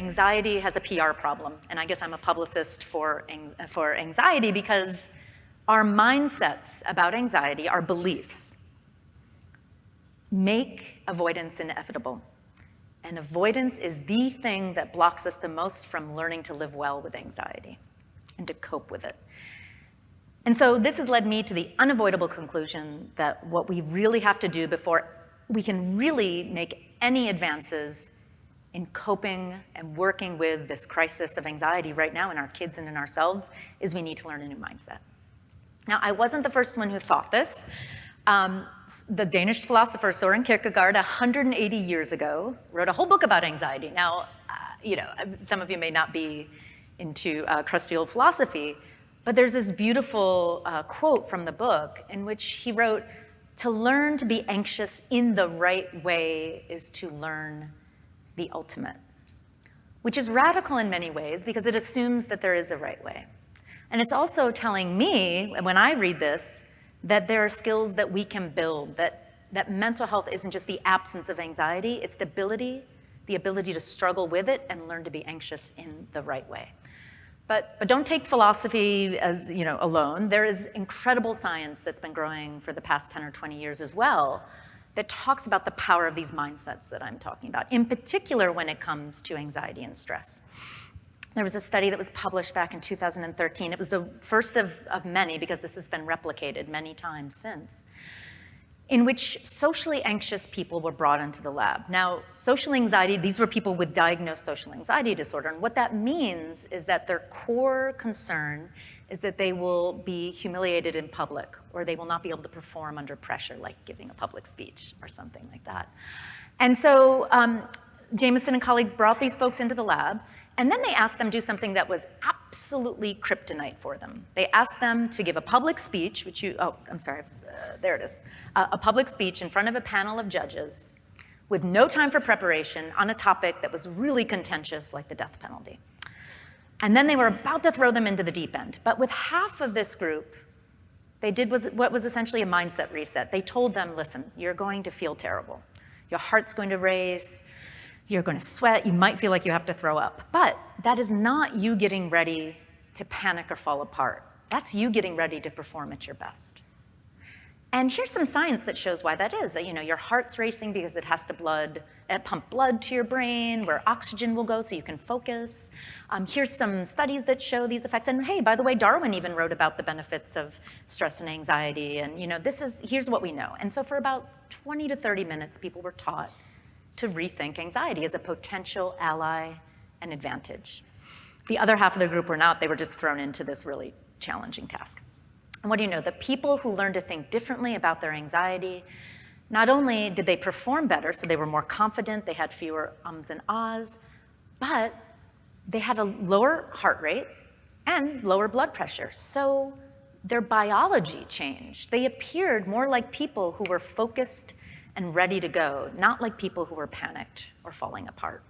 anxiety has a PR problem, and I guess I'm a publicist for anxiety because our mindsets about anxiety, our beliefs, make avoidance inevitable. And avoidance is the thing that blocks us the most from learning to live well with anxiety and to cope with it. And so this has led me to the unavoidable conclusion that what we really have to do before we can really make any advances in coping and working with this crisis of anxiety right now in our kids and in ourselves is we need to learn a new mindset. Now, I wasn't the first one who thought this. The Danish philosopher Søren Kierkegaard, 180 years ago, wrote a whole book about anxiety. Now, some of you may not be into crusty old philosophy, but there's this beautiful quote from the book in which he wrote, "To learn to be anxious in the right way is to learn the ultimate," which is radical in many ways because it assumes that there is a right way. And it's also telling me, when I read this, that there are skills that we can build, that mental health isn't just the absence of anxiety, it's the ability to struggle with it and learn to be anxious in the right way. But don't take philosophy as alone. There is incredible science that's been growing for the past 10 or 20 years as well that talks about the power of these mindsets that I'm talking about, in particular when it comes to anxiety and stress. There was a study that was published back in 2013. It was the first of many, because this has been replicated many times since, in which socially anxious people were brought into the lab. Now, social anxiety, these were people with diagnosed social anxiety disorder, and what that means is that their core concern is that they will be humiliated in public, or they will not be able to perform under pressure, like giving a public speech or something like that. And so Jameson and colleagues brought these folks into the lab, and then they asked them to do something that was absolutely kryptonite for them. They asked them to give a public speech, there it is, a public speech in front of a panel of judges with no time for preparation on a topic that was really contentious, like the death penalty. And then they were about to throw them into the deep end. But with half of this group, they did what was essentially a mindset reset. They told them, listen, you're going to feel terrible. Your heart's going to race. You're going to sweat. You might feel like you have to throw up. But that is not you getting ready to panic or fall apart. That's you getting ready to perform at your best. And here's some science that shows why that is. That, your heart's racing because it has to pump blood to your brain where oxygen will go so you can focus. Here's some studies that show these effects. And hey, by the way, Darwin even wrote about the benefits of stress and anxiety. And here's what we know. And so for about 20 to 30 minutes, people were taught to rethink anxiety as a potential ally and advantage. The other half of the group were not. They were just thrown into this really challenging task. And what do you know? The people who learned to think differently about their anxiety, not only did they perform better, so they were more confident, they had fewer ums and ahs, but they had a lower heart rate and lower blood pressure. So their biology changed. They appeared more like people who were focused and ready to go, not like people who were panicked or falling apart.